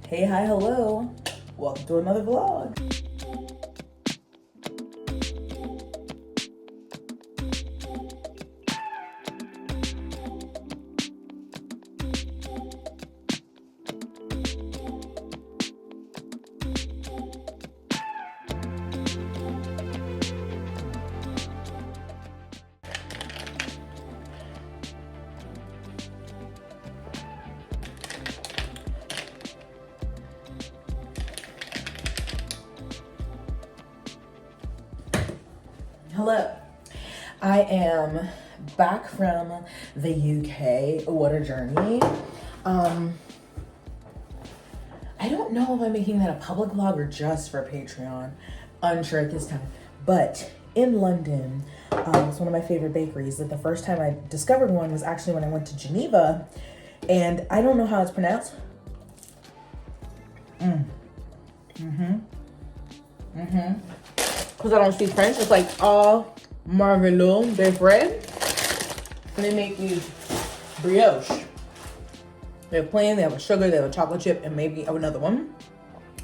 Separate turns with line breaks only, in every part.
Hey, hi, hello. Welcome to another vlog. Hello. I am back from the UK. What a journey. I don't know if I'm making that a public vlog or just for Patreon. Unsure at this time. But in London, it's one of my favorite bakeries. That the first time I discovered one was actually when I went to Geneva. And I don't know how it's pronounced. Because I don't speak French. It's like all marvelous de bread. And they make these brioche. They have plain, they have a sugar, they have a chocolate chip, and maybe another one.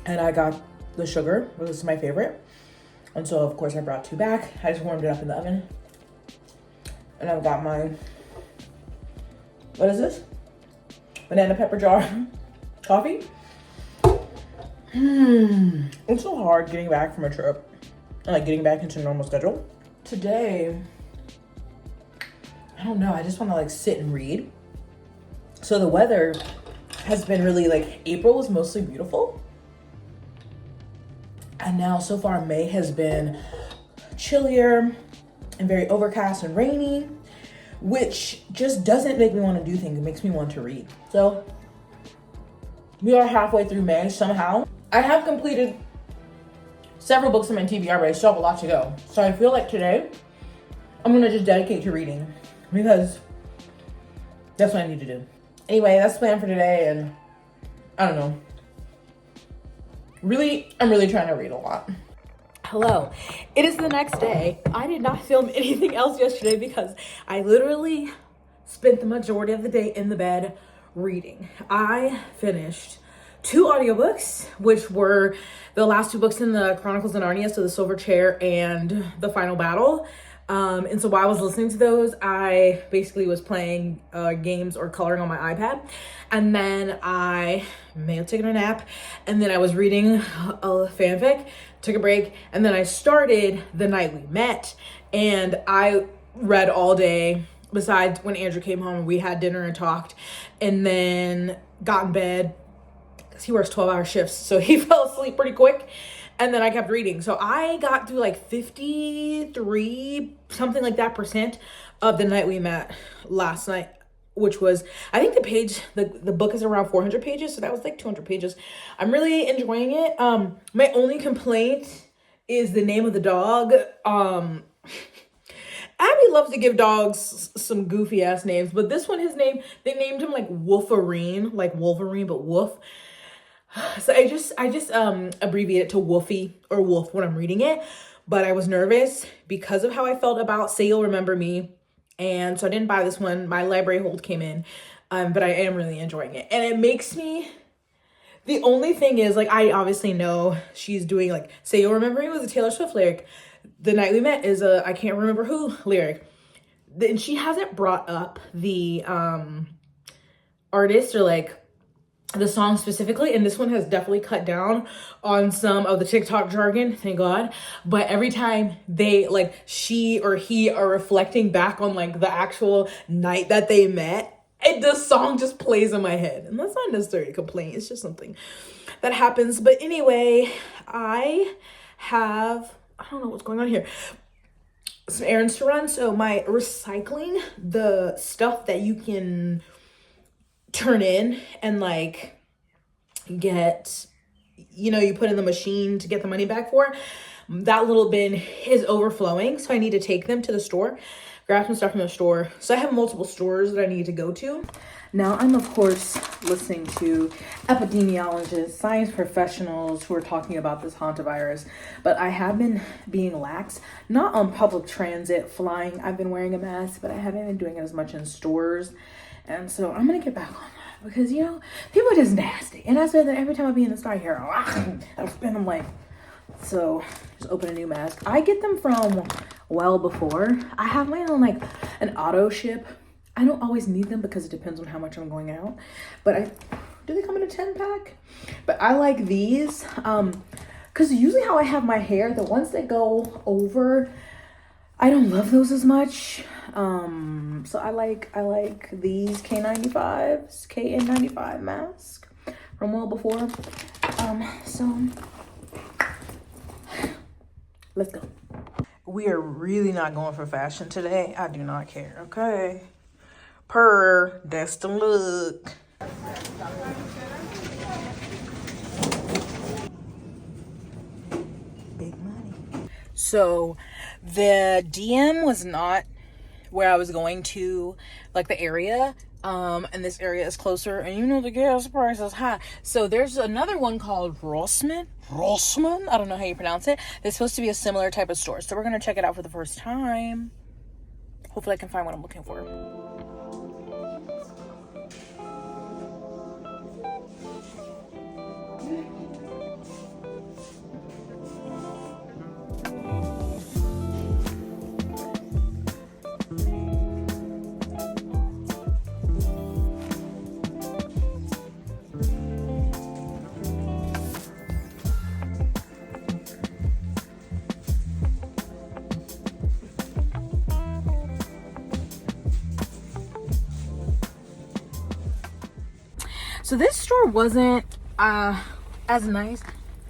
And I got the sugar, which is my favorite. And so, of course, I brought two back. I just warmed it up in the oven. And I've got my, what is this? Banana pepper jar coffee. It's so hard getting back from a trip. Like getting back into normal schedule. Today, I don't know, I just want to like sit and read. So the weather has been really like, April was mostly beautiful. And now so far May has been chillier and very overcast and rainy, which just doesn't make me want to do things. It makes me want to read. So we are halfway through May somehow. I have completed several books in my TBR, but I still have a lot to go. So I feel like today, I'm gonna just dedicate to reading because that's what I need to do. Anyway, that's the plan for today, and I don't know. I'm really trying to read a lot. Hello, it is the next day. I did not film anything else yesterday because I literally spent the majority of the day in the bed reading. I finished 2 audiobooks, which were the last 2 books in the Chronicles of Narnia, so The Silver Chair and The Final Battle. And so while I was listening to those, I basically was playing games or coloring on my iPad. And then I may have taken a nap. And then I was reading a fanfic, took a break. And then I started The Night We Met. And I read all day, besides when Andrew came home and we had dinner and talked. And then got in bed. He works 12-hour shifts, so he fell asleep pretty quick. And then I kept reading. So I got through like 53, something like that % of The Night We Met last night, which was, I think the book is around 400 pages. So that was like 200 pages. I'm really enjoying it. My only complaint is the name of the dog. Abby loves to give dogs some goofy ass names, but this one, they named him like Wolverine, like Wolverine, but Wolf. So I just abbreviate it to Wolfie or Wolf when I'm reading it, but I was nervous because of how I felt about Say You'll Remember Me, and so I didn't buy this one. My library hold came in, but I am really enjoying it, and it makes me. The only thing is, like, I obviously know she's doing like Say You'll Remember Me was a Taylor Swift lyric. The Night We Met is a I can't remember who lyric. Then she hasn't brought up the artist or like the song specifically, and this one has definitely cut down on some of the TikTok jargon, thank God. But every time they like she or he are reflecting back on like the actual night that they met, the song just plays in my head. And that's not necessarily a complaint, it's just something that happens. But anyway, I don't know what's going on here. Some errands to run. So my recycling, the stuff that you can turn in and like get, you put in the machine to get the money back for, that little bin is overflowing. So I need to take them to the store, grab some stuff from the store. So I have multiple stores that I need to go to. Now I'm of course listening to epidemiologists, science professionals who are talking about this hantavirus, but I have been being lax, not on public transit, flying. I've been wearing a mask, but I haven't been doing it as much in stores. And so I'm gonna get back on that. because you know people are just nasty, and I said that every time I be in the store here, I'll spin them like. So just open a new mask. I get them from Well Before. I have mine on like an auto ship. I don't always need them because it depends on how much I'm going out. But do they come in a 10-pack? But I like these. Because usually how I have my hair, the ones that go over, I don't love those as much. So I like these K95s, KN95 mask from Well Before. So let's go. We are really not going for fashion today. I do not care, okay? That's the look. Big money. So the DM was not where I was going to, like the area. And this area is closer, and you know the gas price is high. So there's another one called Rossmann. I don't know how you pronounce it. It's supposed to be a similar type of store. So we're gonna check it out for the first time. Hopefully I can find what I'm looking for. So this store wasn't as nice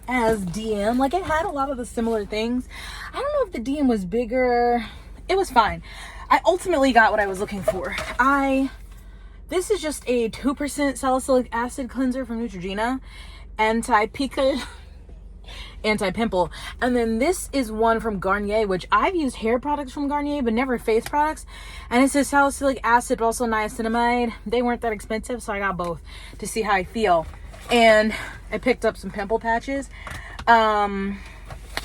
as DM. Like, it had a lot of the similar things. I don't know if the DM was bigger. It was fine. I ultimately got what I was looking for. This is just a 2% salicylic acid cleanser from Neutrogena, anti-pica, anti-pimple. And then this is one from Garnier, which I've used hair products from Garnier but never face products, and it says salicylic acid but also niacinamide. They weren't that expensive, so I got both to see how I feel. And I picked up some pimple patches, and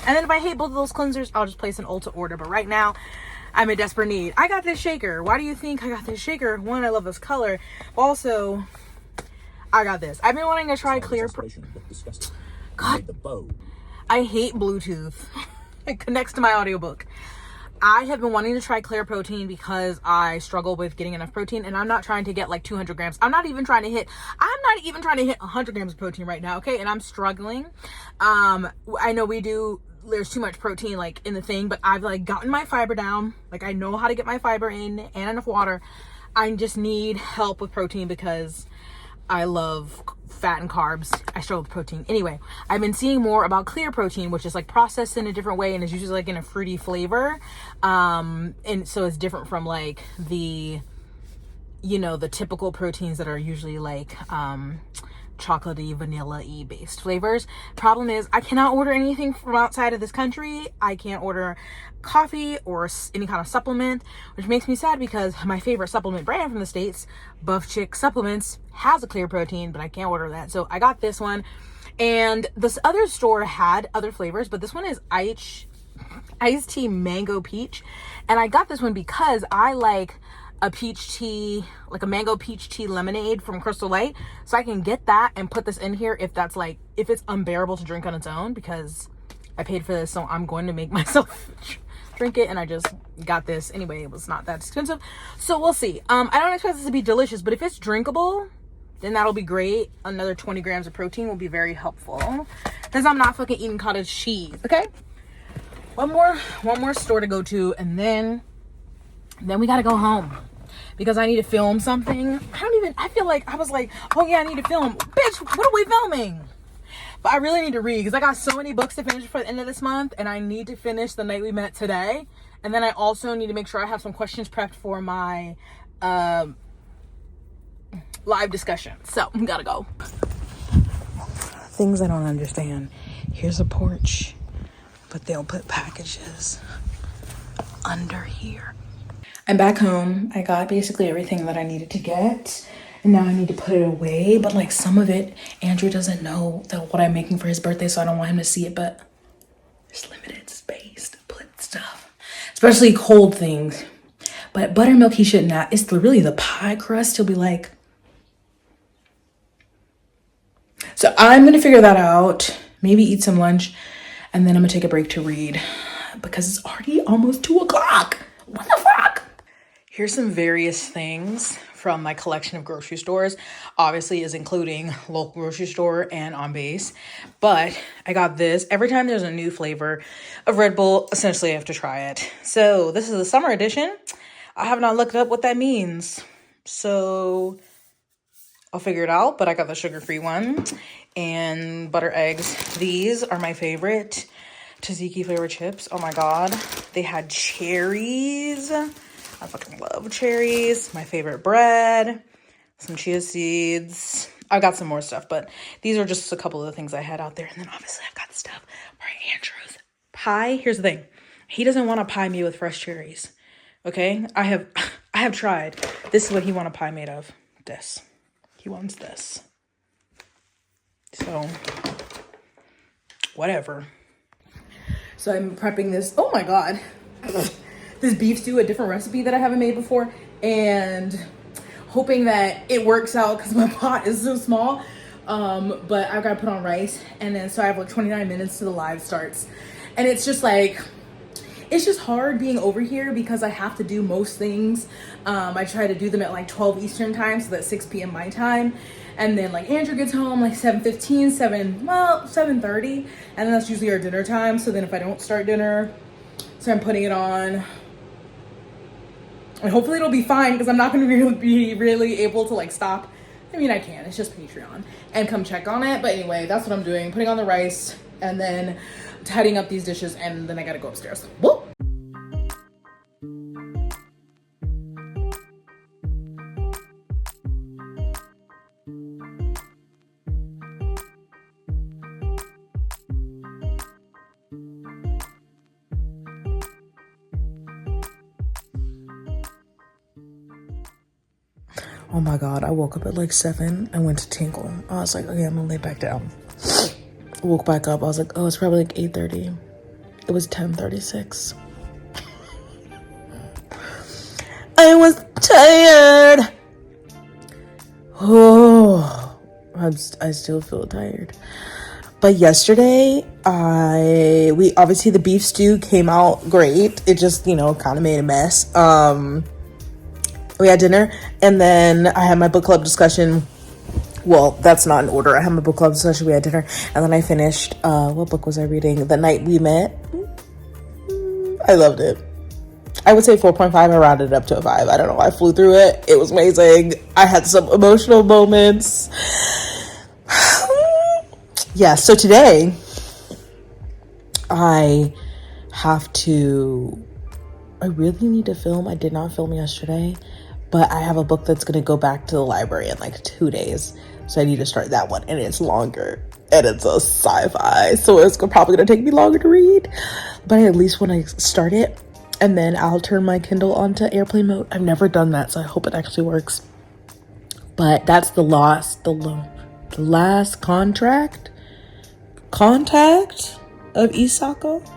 then if I hate both of those cleansers, I'll just place an Ulta order. But right now I'm in desperate need. I got this shaker. Why do you think I got this shaker? One, I love this color. Also, I got this. I've been wanting to try clear. God, I hate Bluetooth. It connects to my audiobook. I have been wanting to try Clear Protein because I struggle with getting enough protein, and I'm not trying to get like 200 grams. I'm not even trying to hit 100 grams of protein right now, okay? And I'm struggling. I know there's too much protein like in the thing, but I've like gotten my fiber down. Like, I know how to get my fiber in and enough water. I just need help with protein because I love fat and carbs. I struggle with protein. Anyway, I've been seeing more about Clear Protein, which is like processed in a different way and is usually like in a fruity flavor. And so it's different from like the typical proteins that are usually like chocolatey, vanilla-y based flavors. Problem is, I cannot order anything from outside of this country. I can't order coffee or any kind of supplement, which makes me sad because my favorite supplement brand from the States, Buff Chick Supplements, has a Clear Protein, but I can't order that. So I got this one, and this other store had other flavors, but this one is iced tea mango peach, and I got this one because I like a peach tea, like a mango peach tea lemonade from Crystal Light, so I can get that and put this in here if it's unbearable to drink on its own, because I paid for this, so I'm going to make myself drink it, and I just got this anyway. It was not that expensive, so we'll see. I don't expect this to be delicious, but if it's drinkable, then that'll be great. Another 20 grams of protein will be very helpful, because I'm not fucking eating cottage cheese. Okay, one more store to go to, and then we gotta go home because I need to film something. I feel like I was like, oh yeah, I need to film. Bitch, what are we filming? But I really need to read because I got so many books to finish for the end of this month, and I need to finish The Night We Met today. And then I also need to make sure I have some questions prepped for my live discussion. So we gotta go. Things I don't understand. Here's a porch, but they'll put packages under here. I'm back home. I got basically everything that I needed to get, and now I need to put it away. But like some of it, Andrew doesn't know what I'm making for his birthday, so I don't want him to see it. But there's limited space to put stuff, especially cold things. But buttermilk he shouldn't have. It's really the pie crust. He'll be like, So I'm gonna figure that out, maybe eat some lunch, and then I'm gonna take a break to read because it's already almost 2 o'clock. What the fuck? Here's some various things from my collection of grocery stores. Obviously is including local grocery store and on base. But I got this. Every time there's a new flavor of Red Bull, essentially I have to try it. So this is the summer edition. I have not looked up what that means. So I'll figure it out, but I got the sugar-free one. And butter eggs. These are my favorite tzatziki flavored chips. Oh my God. They had cherries. I fucking love cherries. My favorite bread. Some chia seeds. I got some more stuff, but these are just a couple of the things I had out there. And then obviously I've got stuff for Andrew's pie. Here's the thing. He doesn't want to pie me with fresh cherries. Okay? I have tried. This is what he wants a pie made of. This. He wants this. So, whatever. So I'm prepping this. Oh my God. This beef stew, a different recipe that I haven't made before. And hoping that it works out because my pot is so small. But I've got to put on rice. And then so I have like 29 minutes to the live starts. And it's just like, it's just hard being over here because I have to do most things. I try to do them at like 12 Eastern time, so that's 6 p.m. my time. And then like Andrew gets home like 7:15, 7:30. And then that's usually our dinner time. So then if I don't start dinner, so I'm putting it on. And hopefully it'll be fine because I'm not going to be really able to like stop. I mean, I can. It's just Patreon. And come check on it. But anyway, that's what I'm doing. Putting on the rice and then tidying up these dishes. And then I got to go upstairs. Whoop. Oh my God, I woke up at like 7. I went to tinkle. I was like, okay, I'm gonna lay back down. Woke back up. I was like, oh, it's probably like 8:30. It was 10:36. I was tired. Oh, I still feel tired. But yesterday, we obviously the beef stew came out great. It just, kind of made a mess. We had dinner, and then I had my book club discussion. Well, that's not in order. I had my book club discussion, we had dinner, and then I finished, what book was I reading? The Night We Met. I loved it. I would say 4.5. I rounded it up to a 5. I don't know. I flew through it. It was amazing. I had some emotional moments. Yeah, so today, I really need to film. I did not film yesterday. But I have a book that's going to go back to the library in like 2 days. So I need to start that one. And it's longer. And it's a sci-fi. So it's probably going to take me longer to read. But at least when I start it, and then I'll turn my Kindle onto airplane mode. I've never done that, so I hope it actually works. But that's the last contact of Isako.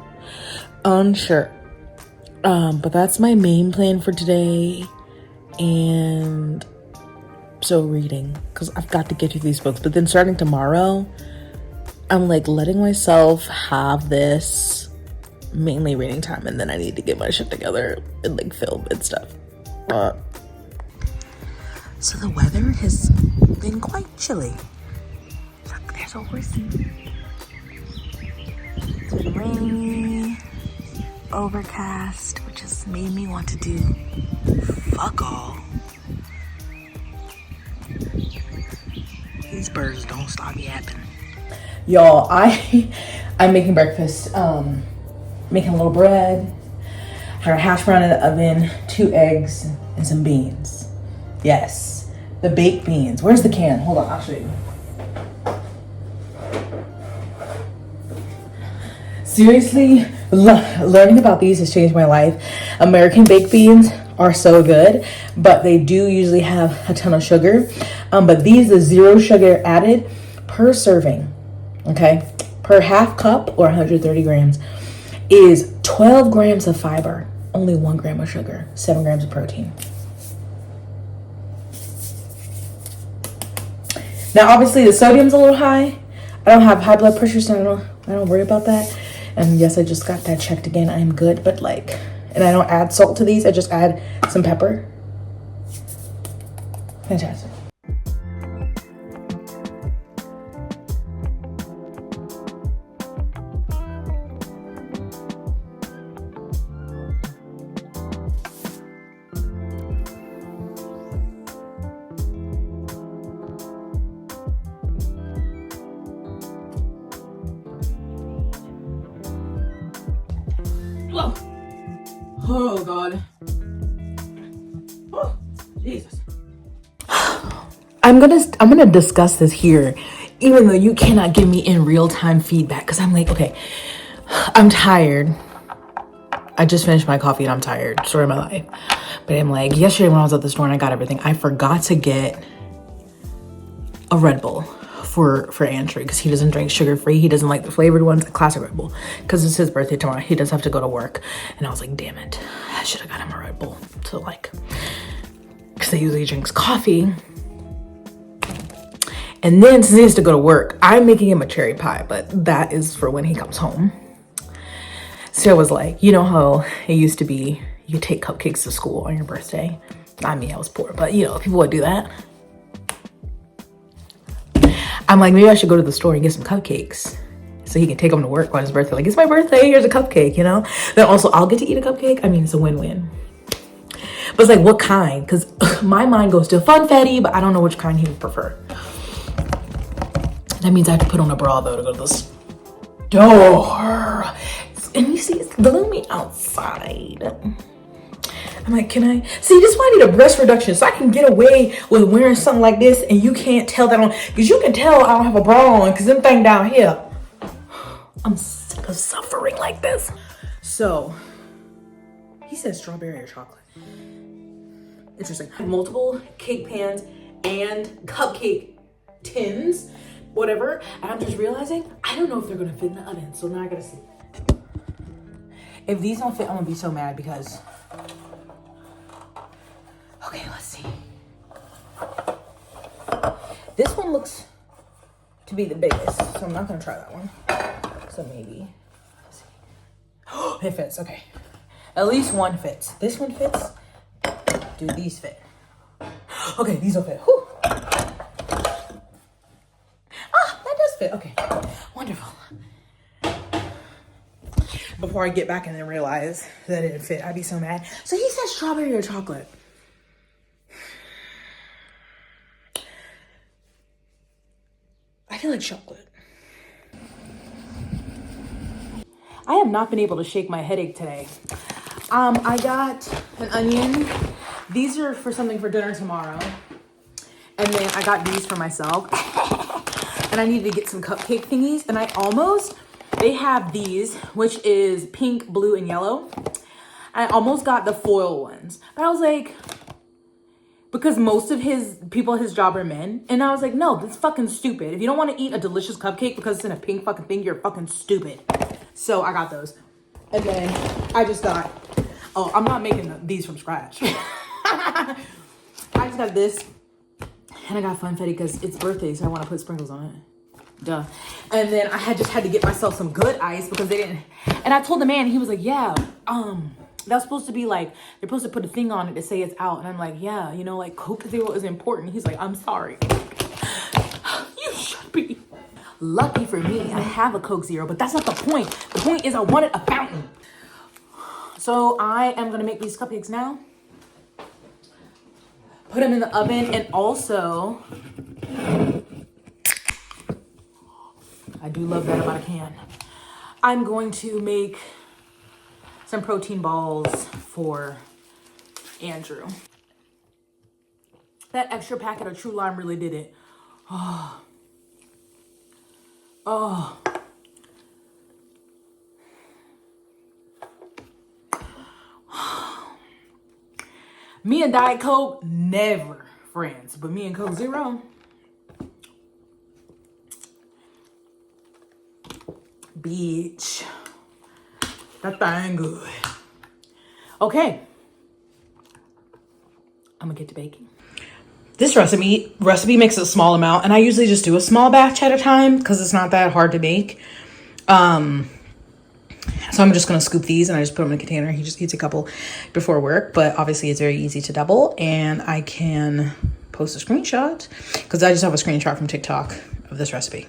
Unsure. But that's my main plan for today. And so reading, because I've got to get through these books. But then starting tomorrow, I'm like letting myself have this mainly reading time, and then I need to get my shit together and like film and stuff. So the weather has been quite chilly. Look, there's a horsey. It's been rainy, overcast, which has made me want to do fuck all. These birds don't stop yapping. Y'all, I'm making breakfast. Making a little bread. I got a hash brown in the oven, 2 eggs, and some beans. Yes, the baked beans. Where's the can? Hold on, I'll show you. Seriously, learning about these has changed my life. American baked beans are so good, but they do usually have a ton of sugar. But these are 0 sugar added per serving, okay? Per half cup or 130 grams is 12 grams of fiber, only 1 gram of sugar, 7 grams of protein. Now, obviously, the sodium's a little high. I don't have high blood pressure, so I don't worry about that. And yes, I just got that checked again. I am good, but like, and I don't add salt to these. I just add some pepper. Fantastic. Oh God. Oh, Jesus. I'm gonna discuss this here, even though you cannot give me in real time feedback, because I'm like, okay, I'm tired. I just finished my coffee and I'm tired. Story of my life. But I'm like, yesterday when I was at the store and I got everything, I forgot to get a Red Bull for Andrew, because he doesn't drink sugar free. He doesn't like the flavored ones, a classic Red Bull, because it's his birthday tomorrow. He does have to go to work. And I was like, damn it, I should have got him a Red Bull to like, because he usually drinks coffee. And then since he has to go to work, I'm making him a cherry pie, but that is for when he comes home. So I was like, you know how it used to be, you take cupcakes to school on your birthday. I mean, I was poor, but you know, people would do that. I'm like, maybe I should go to the store and get some cupcakes so he can take them to work on his birthday. Like, it's my birthday, here's a cupcake, you know? Then also, I'll get to eat a cupcake. I mean, it's a win-win. But it's like, what kind? Because my mind goes to funfetti, but I don't know which kind he would prefer. That means I have to put on a bra, though, to go to the store. And you see, it's gloomy outside. I'm like, can I? See, this is why I need a breast reduction, so I can get away with wearing something like this and you can't tell that on, because you can tell I don't have a bra on, because them thing down here. I'm sick of suffering like this. So, he said strawberry or chocolate. Interesting. Multiple cake pans and cupcake tins, whatever. And I'm just realizing, I don't know if they're gonna fit in the oven, so now I gotta see. If these don't fit, I'm gonna be so mad because, okay, let's see. This one looks to be the biggest, so I'm not gonna try that one. So maybe, let's see. It fits, okay. At least one fits. This one fits. Do these fit? Okay, these will fit. Whew. Ah, that does fit, okay. Wonderful. Before I get back and then realize that it didn't fit, I'd be so mad. So he said strawberry or chocolate. I feel like chocolate. I have not been able to shake my headache today. I got an onion. These are for something for dinner tomorrow. And then I got these for myself. And I needed to get some cupcake thingies. And they have these, which is pink, blue, and yellow. I almost got the foil ones. But I was like, because most of his people at his job are men. And I was like, no, that's fucking stupid. If you don't want to eat a delicious cupcake because it's in a pink fucking thing, you're fucking stupid. So I got those. And then I just got, oh, I'm not making these from scratch. I just got this. And I got funfetti because it's birthday, so I want to put sprinkles on it. Duh. And then I just had to get myself some good ice because they didn't. And I told the man, he was like, yeah, that's supposed to be like, they're supposed to put a thing on it to say it's out. And I'm like, yeah, you know, like Coke Zero is important. He's like, I'm sorry. You should be. Lucky for me, I have a Coke Zero, but that's not the point. The point is I wanted a fountain. So I am going to make these cupcakes now. Put them in the oven, and also, I do love that about a can. I'm going to make some protein balls for Andrew. That extra packet of True Lime really did it. Oh. Oh. Me and Diet Coke, never friends. But me and Coke Zero, bitch. That thing good. Okay. I'm gonna get to baking. This recipe makes a small amount, and I usually just do a small batch at a time because it's not that hard to make. So I'm just gonna scoop these and I just put them in a container. He just eats a couple before work, but obviously it's very easy to double, and I can post a screenshot because I just have a screenshot from TikTok of this recipe.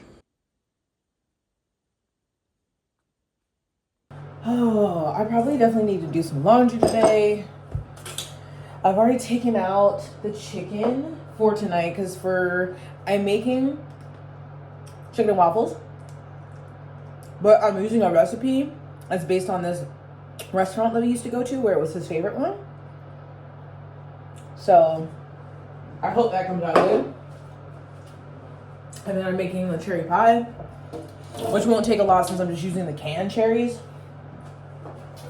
Oh, I probably definitely need to do some laundry today. I've already taken out the chicken for tonight because I'm making chicken and waffles, but I'm using a recipe that's based on this restaurant that we used to go to where it was his favorite one. So I hope that comes out good. And then I'm making the cherry pie, which won't take a lot since I'm just using the canned cherries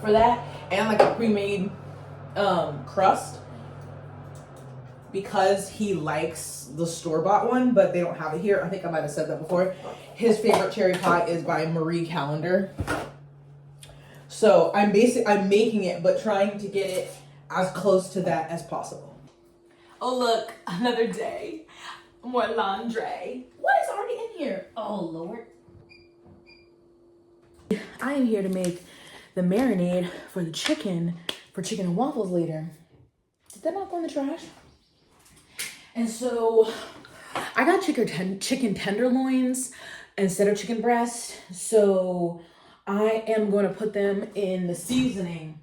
for that, and like a pre-made crust, because he likes the store-bought one, but they don't have it here. I think I might have said that before. His favorite cherry pie is by Marie Callender. So I'm making it, but trying to get it as close to that as possible. Oh look, another day. More laundry. What is already in here? Oh Lord. I am here to make the marinade for the chicken, for chicken and waffles later. Did that not go in the trash? And so I got chicken tenderloins instead of chicken breast. So I am going to put them in the seasoning.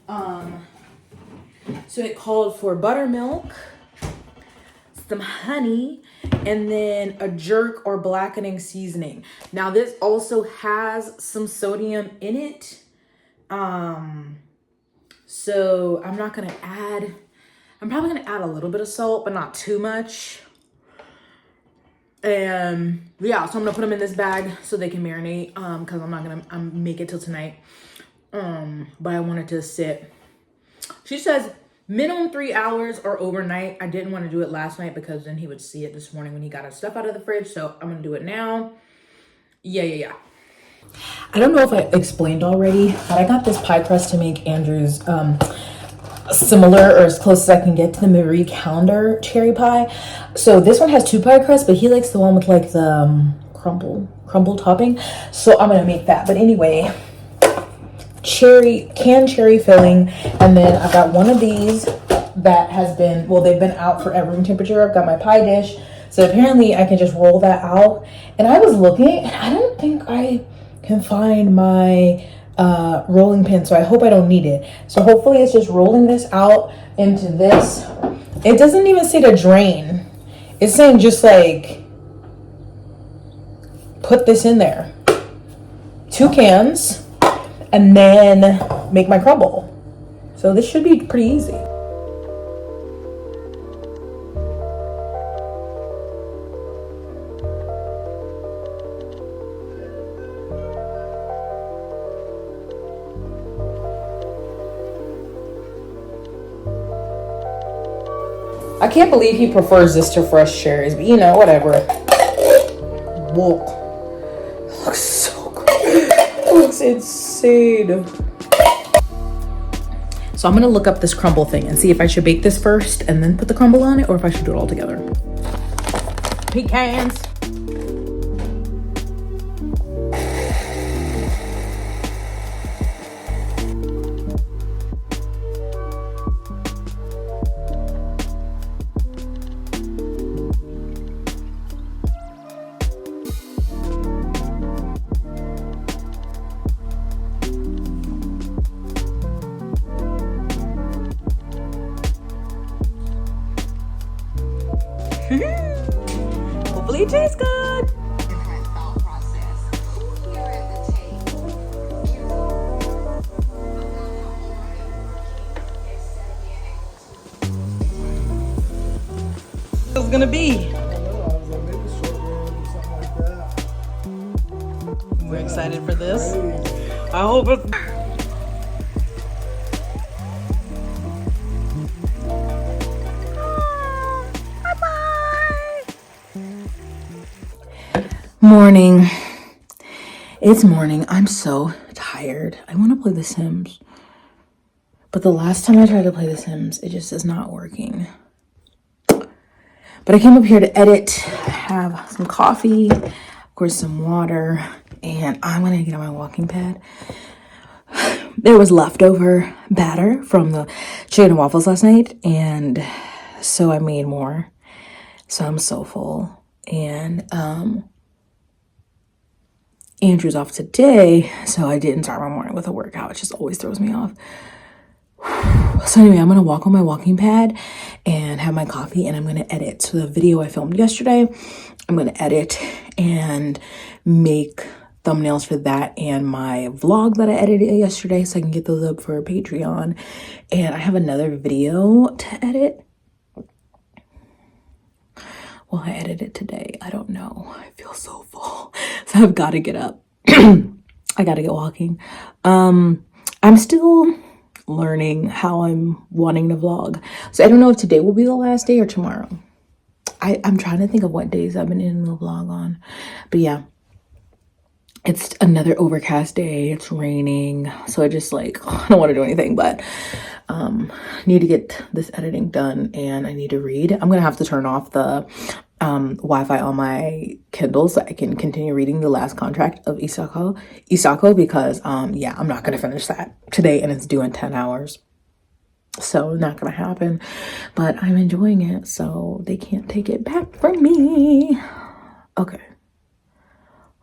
So it called for buttermilk, some honey, and then a jerk or blackening seasoning. Now this also has some sodium in it. So I'm probably gonna add a little bit of salt, but not too much. And yeah, so I'm gonna put them in this bag so they can marinate, because I'm not gonna make it till tonight. But I wanted to sit. She says minimum 3 hours or overnight. I didn't want to do it last night because then he would see it this morning when he got his stuff out of the fridge. So I'm gonna do it now. Yeah. I don't know if I explained already, but I got this pie crust to make Andrew's similar or as close as I can get to the Marie Callender cherry pie. So this one has 2 pie crusts, but he likes the one with like the crumble topping. So I'm gonna make that. But anyway, canned cherry filling, and then I've got one of these that has been, well, they've been out for at room temperature. I've got my pie dish, so apparently I can just roll that out. And I was looking, and I don't think I can find my rolling pin, so I hope I don't need it. So hopefully it's just rolling this out into this. It doesn't even say to drain. It's saying just like put this in there. 2 cans, and then make my crumble. So this should be pretty easy. I can't believe he prefers this to fresh cherries, but you know, whatever. Whoa. It looks so good. It looks insane. So I'm gonna look up this crumble thing and see if I should bake this first and then put the crumble on it, or if I should do it all together. Pecans. Hopefully it tastes good. It's gonna be. We're excited for this. I hope it's. Morning. It's morning. I'm so tired. I want to play The Sims. But the last time I tried to play The Sims, it just is not working. But I came up here to edit, have some coffee, of course some water, and I'm gonna get on my walking pad. There was leftover batter from the chicken and waffles last night, and so I made more. So I'm so full. And Andrew's off today, so I didn't start my morning with a workout. It just always throws me off. So anyway, I'm gonna walk on my walking pad and have my coffee, and I'm gonna edit. So the video I filmed yesterday, I'm gonna edit and make thumbnails for that and my vlog that I edited yesterday, so I can get those up for Patreon. And I have another video to edit. Well, I edited it today. I don't know. I feel so full. So I've got to get up. I got to get walking. I'm still learning how I'm wanting to vlog. So I don't know if today will be the last day or tomorrow. I'm trying to think of what days I've been in the vlog on. But yeah, it's another overcast day. It's raining. So I just I don't want to do anything, but need to get this editing done, and I need to read. I'm gonna have to turn off the Wi-Fi on my Kindle so I can continue reading The Last Contract of Isako because yeah, I'm not gonna finish that today, and it's due in 10 hours. So not gonna happen, but I'm enjoying it, so they can't take it back from me. Okay.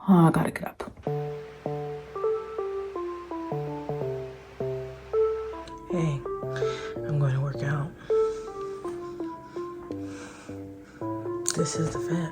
Oh, I gotta get up. Hey, I'm going to work out. This is the fit.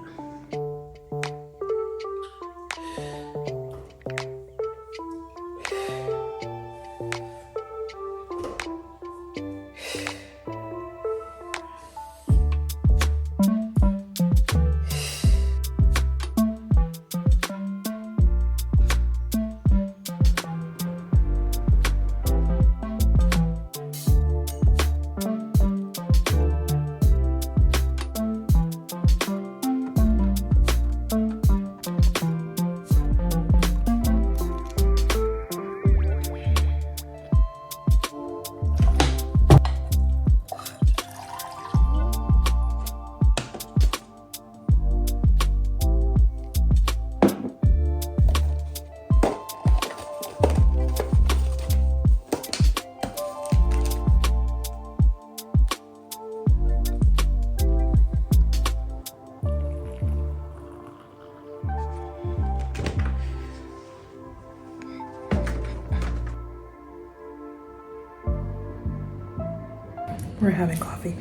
We're having coffee.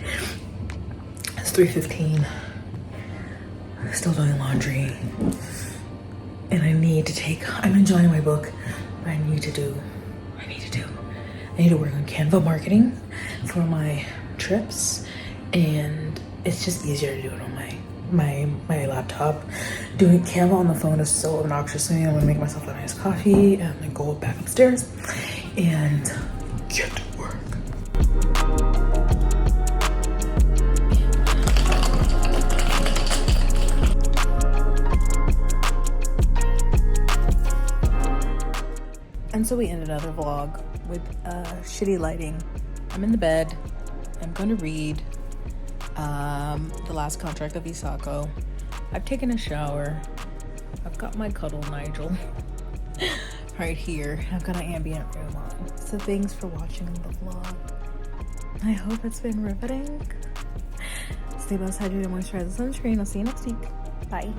It's 3:15. I'm still doing laundry. And I'm enjoying my book, but I need to work on Canva marketing for my trips, and it's just easier to do it on my laptop. Doing Canva on the phone is so obnoxious to me. I'm gonna make myself a nice coffee and then go back upstairs and get to work. And so we ended another vlog with shitty lighting. I'm in the bed. I'm going to read The Last Contract of Isako. I've taken a shower. I've got my cuddle Nigel right here. I've got an ambient room on. So thanks for watching the vlog. I hope it's been riveting. Stay outside, do the moisturize the sunscreen. I'll see you next week. Bye.